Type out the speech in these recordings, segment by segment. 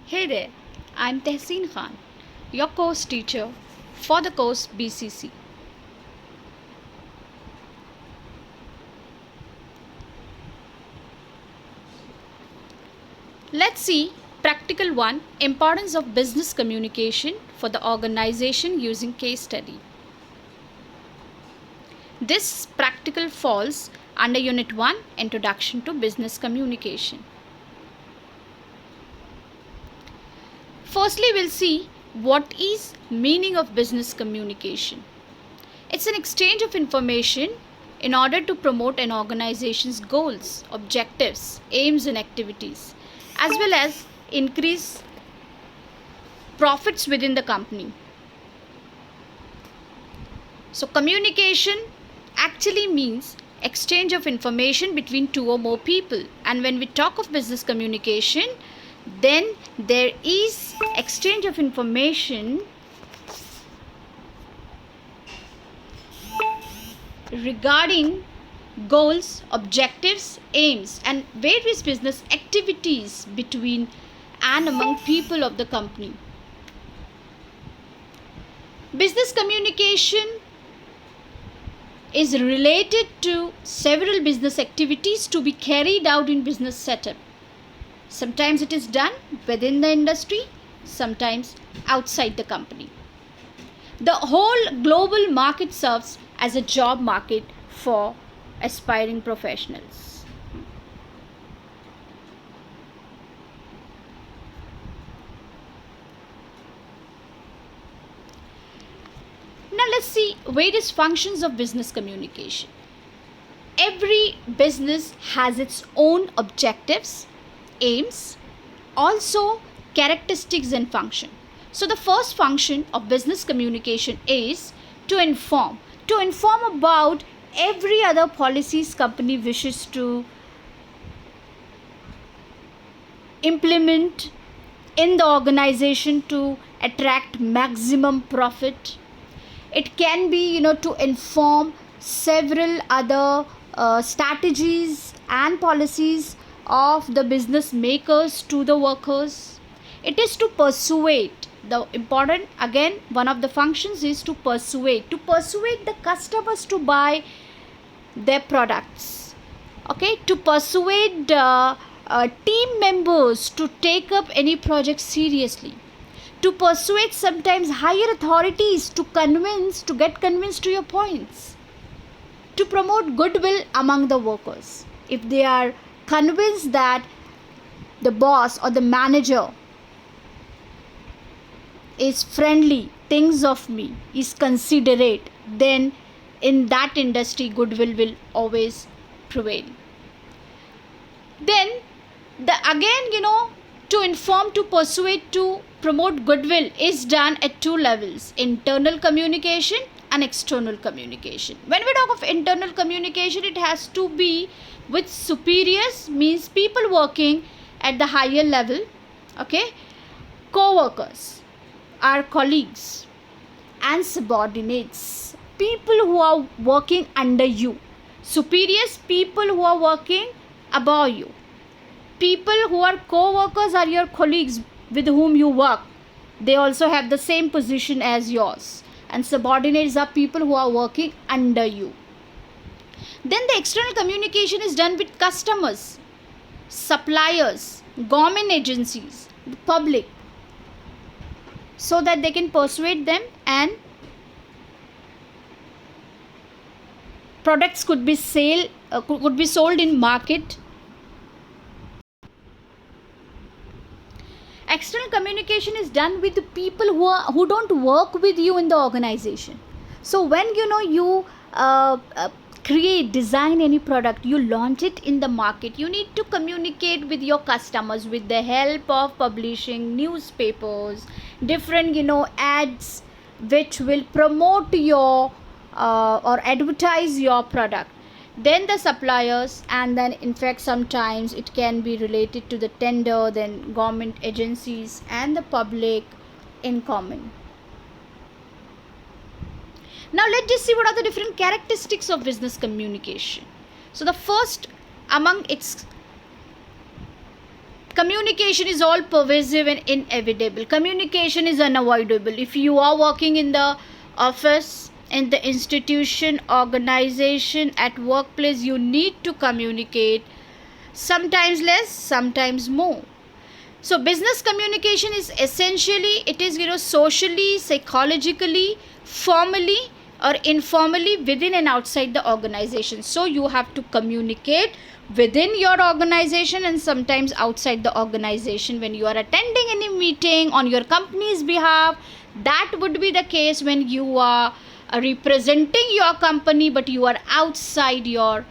Hey there, I'm Tehseen Khan, your course teacher for the course BCC. Let's see practical 1, importance of business communication for the organization using case study. This practical falls under Unit 1, Introduction to Business Communication. Firstly, we'll see what is meaning of business communication. It's an exchange of information in order to promote an organization's goals, objectives, aims and activities, as well as increase profits within the company. So communication actually means exchange of information between two or more people, and when we talk of business communication, then there is exchange of information regarding goals, objectives, aims, and various business activities between and among people of the company. Business communication is related to several business activities to be carried out in business setup. Sometimes it is done within the industry, sometimes outside the company. The whole global market serves as a job market for aspiring professionals. Now let's see various functions of business communication. Every business has its own objectives, aims, also characteristics and function. So the first function of business communication is to inform about every other policies company wishes to implement in the organization to attract maximum profit. It can be to inform several other strategies and policies of the business makers to the workers. It is to persuade. The important, again, one of the functions is to persuade the customers to buy their products. Okay, to persuade team members to take up any project seriously, to persuade sometimes higher authorities to get convinced to your points, to promote goodwill among the workers. If they are convinced that the boss or the manager is friendly, thinks of me, is considerate, then in that industry goodwill will always prevail. Then to inform, to persuade, to promote goodwill is done at two levels: internal communication and external communication. When we talk of internal communication, it has to be with superiors, means people working at the higher level. Okay, co-workers, our colleagues, and subordinates, people who are working under you. Superiors, people who are working above you. People who are co-workers are your colleagues with whom you work. They also have the same position as yours. And subordinates are people who are working under you. Then the external communication is done with customers, suppliers, government agencies, the public, so that they can persuade them and products could be sold in market. External communication is done with the people who don't work with you in the organization. So when you design any product, you launch it in the market, you need to communicate with your customers with the help of publishing newspapers, different ads which will promote your or advertise your product. Then the suppliers, and then in fact sometimes it can be related to the tender, then government agencies and the public in common. Now let's just see what are the different characteristics of business communication. So the first among its Communication is all pervasive and inevitable. Communication is unavoidable. If you are working in the office, in the institution, organization, at workplace, you need to communicate, sometimes less, sometimes more. So business communication is essentially, it is, socially, psychologically, formally or informally, within and outside the organization. So you have to communicate within your organization and sometimes outside the organization. When you are attending any meeting on your company's behalf, that would be the case when you are representing your company, but you are outside your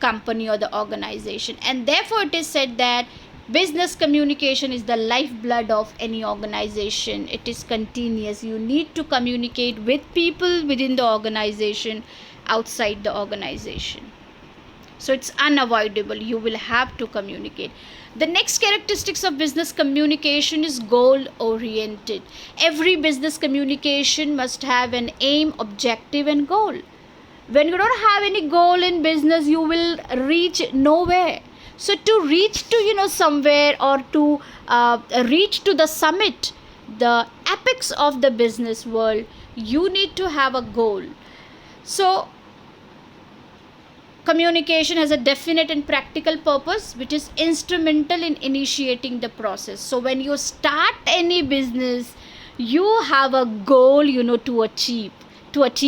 company or the organization. And therefore it is said that business communication is the lifeblood of any organization. It is continuous. You need to communicate with people within the organization, outside the organization. So it's unavoidable. You will have to communicate. The next characteristics of business communication is goal oriented. Every business communication must have an aim, objective, and goal. When you don't have any goal in business, you will reach nowhere. So to reach to somewhere, or to reach to the summit, the apex of the business world, you need to have a goal. So communication has a definite and practical purpose, which is instrumental in initiating the process. So when you start any business, you have a goal to achieve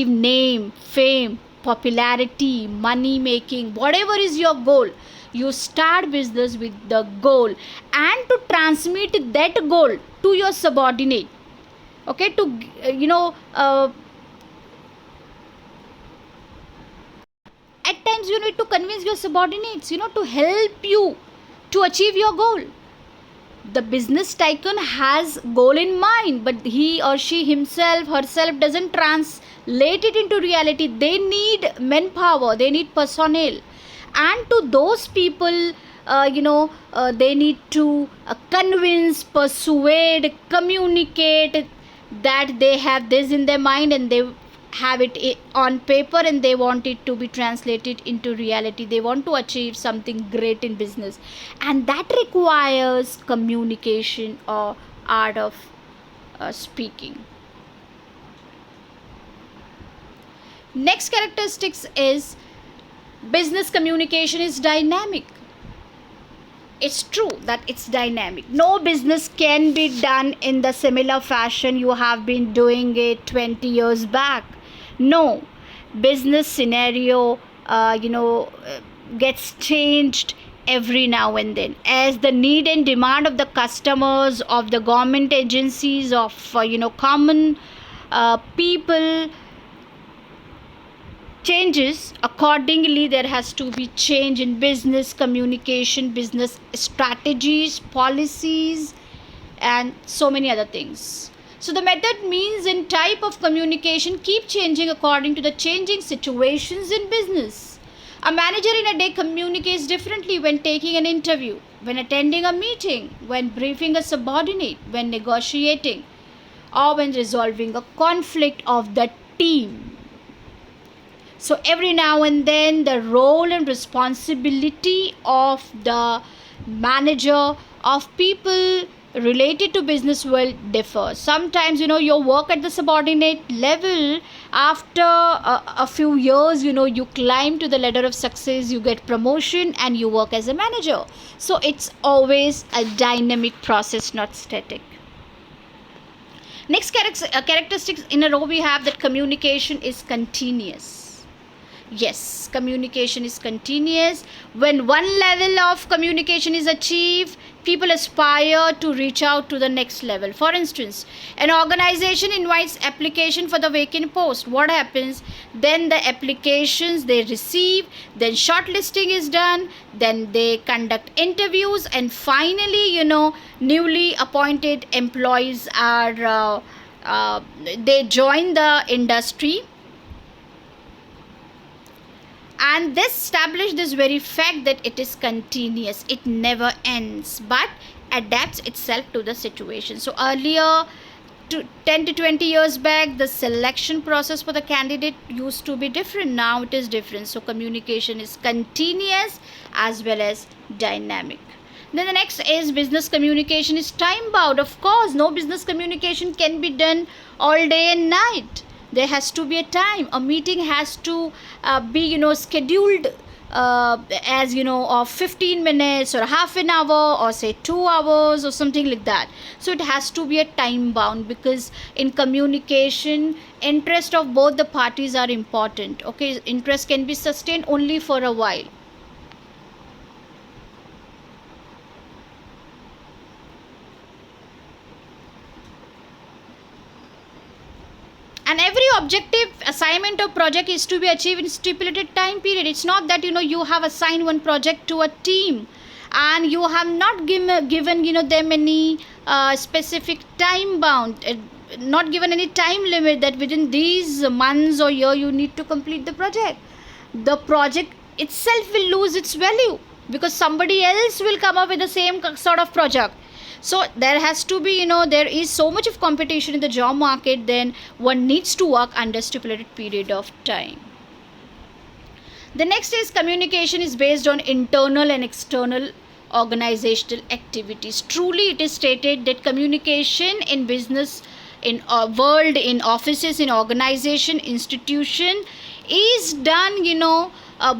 name, fame, popularity, money making, whatever is your goal. You start business with the goal, and to transmit that goal to your subordinate. Okay, at times you need to convince your subordinates, to help you to achieve your goal. The business tycoon has goal in mind, but he or she herself doesn't translate it into reality. They need manpower, they need personnel, and to those people, they need to convince, persuade, communicate that they have this in their mind, and they have it on paper, and they want it to be translated into reality. They want to achieve something great in business, and that requires communication or art of speaking. Next characteristics is business communication is dynamic. It's true that it's dynamic. No business can be done in the similar fashion you have been doing it 20 years back. No, business scenario gets changed every now and then, as the need and demand of the customers, of the government agencies, of common people changes. Accordingly, there has to be change in business communication, business strategies, policies, and so many other things. So the method, means, and type of communication keep changing according to the changing situations in business. A manager in a day communicates differently when taking an interview, when attending a meeting, when briefing a subordinate, when negotiating, or when resolving a conflict of the team. So every now and then, the role and responsibility of the manager, of people related to business world differ. Sometimes your work at the subordinate level, after a few years, you climb to the ladder of success, you get promotion, and you work as a manager. So it's always a dynamic process, not static. Next characteristics in a row, we have that communication is continuous. Yes, communication is continuous. When one level of communication is achieved, people aspire to reach out to the next level. For instance, an organization invites application for the vacant post. What happens? Then the applications they receive, then shortlisting is done, then they conduct interviews, and finally, newly appointed employees are they join the industry. And this established this very fact that it is continuous. It never ends, but adapts itself to the situation. So earlier, 10 to 20 years back, the selection process for the candidate used to be different. Now it is different. So communication is continuous as well as dynamic. Then the next is business communication is time bound. Of course, no business communication can be done all day and night. There has to be a time. A meeting has to be scheduled as of 15 minutes or half an hour or say 2 hours or something like that. So it has to be a time bound, because in communication interest of both the parties are important. Okay, interest can be sustained only for a while. And every objective assignment or project is to be achieved in stipulated time period. It's not that you have assigned one project to a team and you have not given them any specific time bound, not given any time limit that within these months or year you need to complete the project. The project itself will lose its value because somebody else will come up with the same sort of project. So there has to be, there is so much of competition in the job market, then one needs to work under stipulated period of time. The next is communication is based on internal and external organizational activities. Truly it is stated that communication in business, in world, in offices, in organization, institution is done,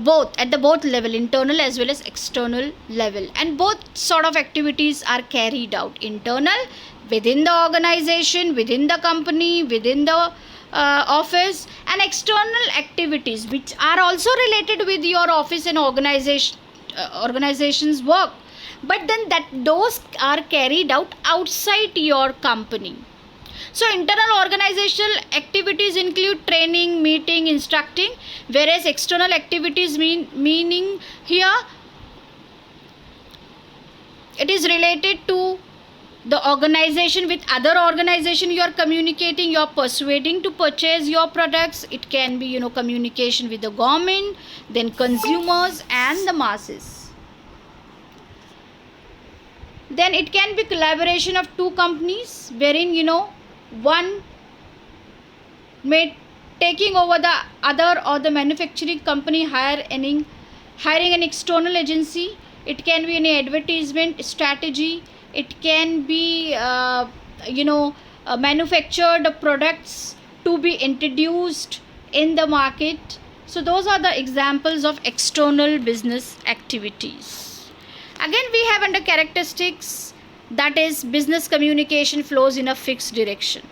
both at the both level, internal as well as external level, and both sort of activities are carried out. Internal within the organization, within the company, within the office, and external activities which are also related with your office and organization's work, but then that those are carried out outside your company. So internal organizational activities include training, meeting, instructing, whereas external activities meaning here it is related to the organization. With other organization you are communicating, you are persuading to purchase your products. It can be communication with the government, then consumers and the masses. Then it can be collaboration of two companies wherein one may taking over the other, or the manufacturing company hiring an external agency. It can be any advertisement strategy. It can be manufactured products to be introduced in the market. So those are the examples of external business activities. Again we have under characteristics, that is business communication flows in a fixed direction.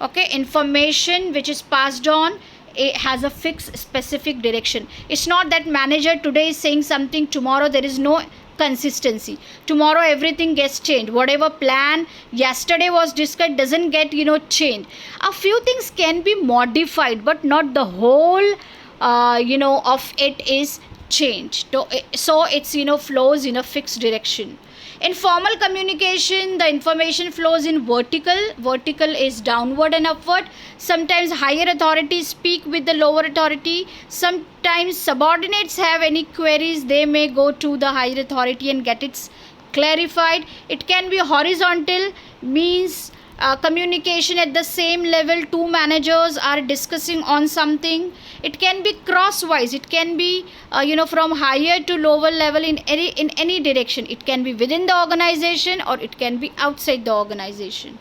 Okay, information which is passed on, it has a fixed specific direction. It's not that manager today is saying something, tomorrow there is no consistency, tomorrow everything gets changed. Whatever plan yesterday was discussed doesn't get changed. A few things can be modified, but not the whole of it is changed. So it's flows in a fixed direction. In formal communication, the information flows in vertical. Vertical is downward and upward. Sometimes higher authorities speak with the lower authority. Sometimes subordinates have any queries, they may go to the higher authority and get it clarified. It can be horizontal, means communication at the same level, two managers are discussing on something. It can be crosswise, it can be from higher to lower level in any direction. It can be within the organization or it can be outside the organization.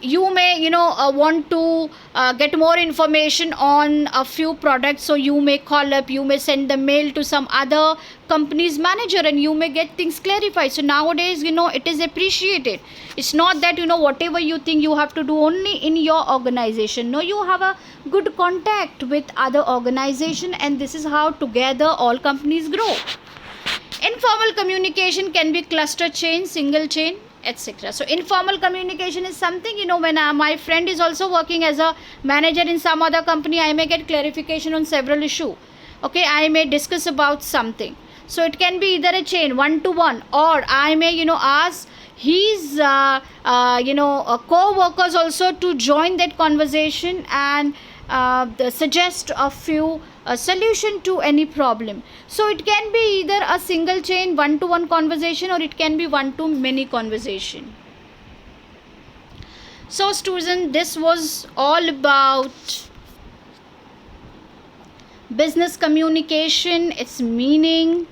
You may want to get more information on a few products, so you may call up, you may send the mail to some other company's manager and you may get things clarified. So nowadays it is appreciated. It's not that whatever you think you have to do only in your organization. No, you have a good contact with other organization, and this is how together all companies grow. Informal communication can be cluster chain, single chain, etc. So informal communication is something, when my friend is also working as a manager in some other company, I may get clarification on several issues. Okay, I may discuss about something. So it can be either a chain, one to one, or I may ask his co-workers also to join that conversation and suggest a few solution to any problem. So it can be either a single chain, one to one conversation, or it can be one to many conversation. So students, this was all about business communication, its meaning,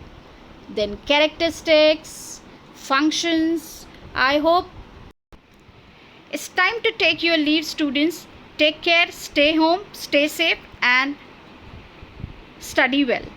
then characteristics, functions. I hope it's time to take your leave, students. Take care, stay home, stay safe, and study well.